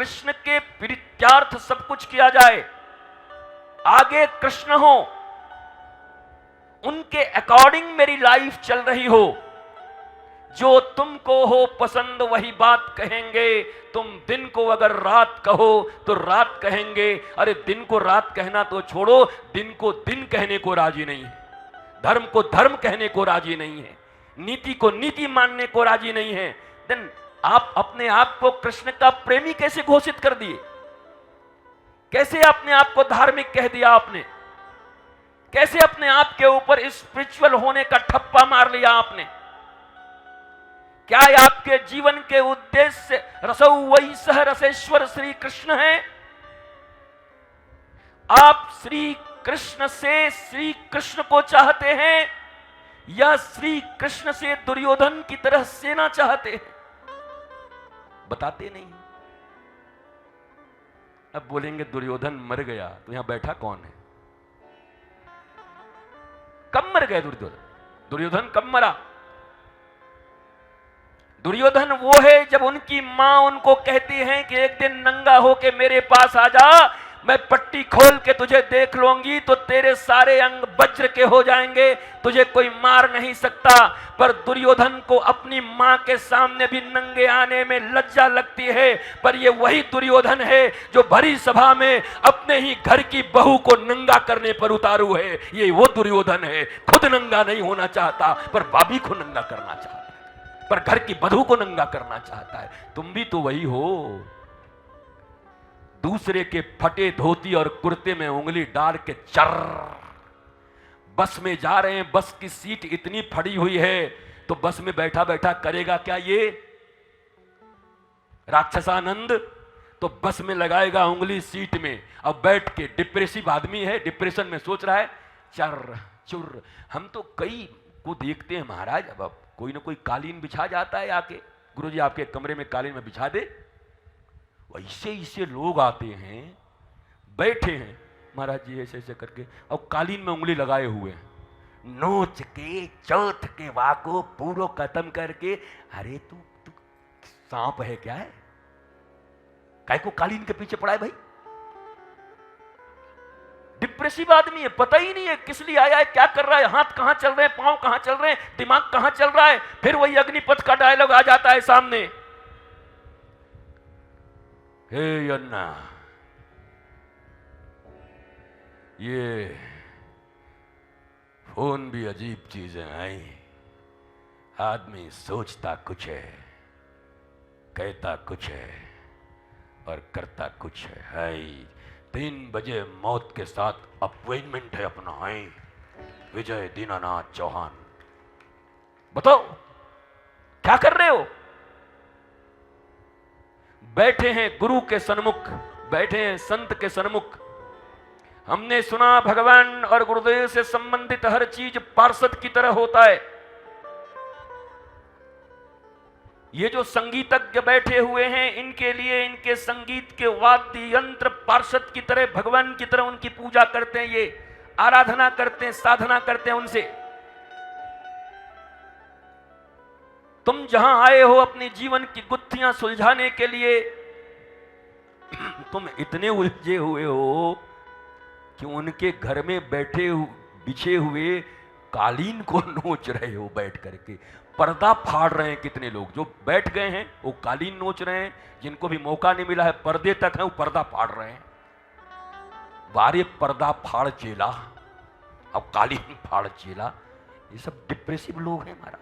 कृष्ण के प्रीत्यार्थ सब कुछ किया जाए, आगे कृष्ण हो, उनके अकॉर्डिंग मेरी लाइफ चल रही हो, जो तुमको हो पसंद वही बात कहेंगे, तुम दिन को अगर रात कहो तो रात कहेंगे। अरे दिन को रात कहना तो छोड़ो, दिन को दिन कहने को राजी नहीं है, धर्म को धर्म कहने को राजी नहीं है, नीति को नीति मानने को राजी नहीं है। देन आप अपने आप को कृष्ण का प्रेमी कैसे घोषित कर दिए? कैसे अपने आप को धार्मिक कह दिया आपने? कैसे अपने आप के ऊपर स्पिरिचुअल होने का ठप्पा मार लिया आपने? क्या आपके जीवन के उद्देश्य रसौ वै सह रसेश्वर श्री कृष्ण है? आप श्री कृष्ण से श्री कृष्ण को चाहते हैं या श्री कृष्ण से दुर्योधन की तरह सेना चाहते हैं? बताते नहीं। अब बोलेंगे दुर्योधन मर गया, तो यहां बैठा कौन है? कब मर गए दुर्योधन? दुर्योधन कब मरा? दुर्योधन वो है जब उनकी मां उनको कहती है कि एक दिन नंगा होके मेरे पास आ जा, मैं पट्टी खोल के तुझे देख लूंगी तो तेरे सारे अंग वज्र के हो जाएंगे, तुझे कोई मार नहीं सकता। पर दुर्योधन को अपनी मां के सामने भी नंगे आने में लज्जा लगती है। पर ये वही दुर्योधन है जो भरी सभा में अपने ही घर की बहू को नंगा करने पर उतारू है। ये वो दुर्योधन है, खुद नंगा नहीं होना चाहता पर भाभी को नंगा करना चाहता है, पर घर की बहू को नंगा करना चाहता है। तुम भी तो वही हो, दूसरे के फटे धोती और कुर्ते में उंगली डाल के चर बस में जा रहे हैं। बस की सीट इतनी फड़ी हुई है तो बस में बैठा बैठा करेगा क्या ये राक्षसानंद? तो बस में लगाएगा उंगली सीट में। अब बैठ के डिप्रेसिव आदमी है, डिप्रेशन में सोच रहा है चर चुर। हम तो कई को देखते हैं महाराज, अब कोई ना कोई कालीन बिछा जाता है आके, गुरुजी आपके कमरे में कालीन में बिछा दे। ऐसे ऐसे लोग आते हैं, बैठे हैं महाराज जी ऐसे ऐसे करके, और कालीन में उंगली लगाए हुए हैं, नोच के चौथ के वाको पूरो खत्म करके। अरे तू सांप है क्या है? काय को कालीन के पीछे पड़ा है भाई? डिप्रेसिव आदमी है, पता ही नहीं है किस लिए आया है, क्या कर रहा है, हाथ कहां चल रहे हैं, पांव कहां चल रहे हैं, दिमाग कहां चल रहा है। फिर वही अग्निपथ का डायलॉग आ जाता है सामने, हे अन्ना ये फोन भी अजीब चीजें आई, आदमी सोचता कुछ है, कहता कुछ है और करता कुछ है। हाय 3 बजे मौत के साथ अपॉइंटमेंट है अपना। है विजय दीनानाथ चौहान, बताओ क्या कर रहे हो? बैठे हैं गुरु के सन्मुख, बैठे हैं संत के सन्मुख। हमने सुना भगवान और गुरुदेव से संबंधित हर चीज पार्षद की तरह होता है। ये जो संगीतज्ञ बैठे हुए हैं, इनके लिए इनके संगीत के वाद्य यंत्र पार्षद की तरह, भगवान की तरह उनकी पूजा करते हैं, ये आराधना करते हैं, साधना करते हैं उनसे। तुम जहां आए हो अपनी जीवन की गुत्थियां सुलझाने के लिए, तुम इतने उलझे हुए हो कि उनके घर में बैठे बिछे हुए कालीन को नोच रहे हो बैठ करके। पर्दा फाड़ रहे हैं कितने लोग, जो बैठ गए हैं वो कालीन नोच रहे हैं, जिनको भी मौका नहीं मिला है पर्दे तक है वो पर्दा फाड़ रहे हैं। बारे पर्दा फाड़ चेला, अब कालीन फाड़ चेला, ये सब डिप्रेसिव लोग हैं महाराज।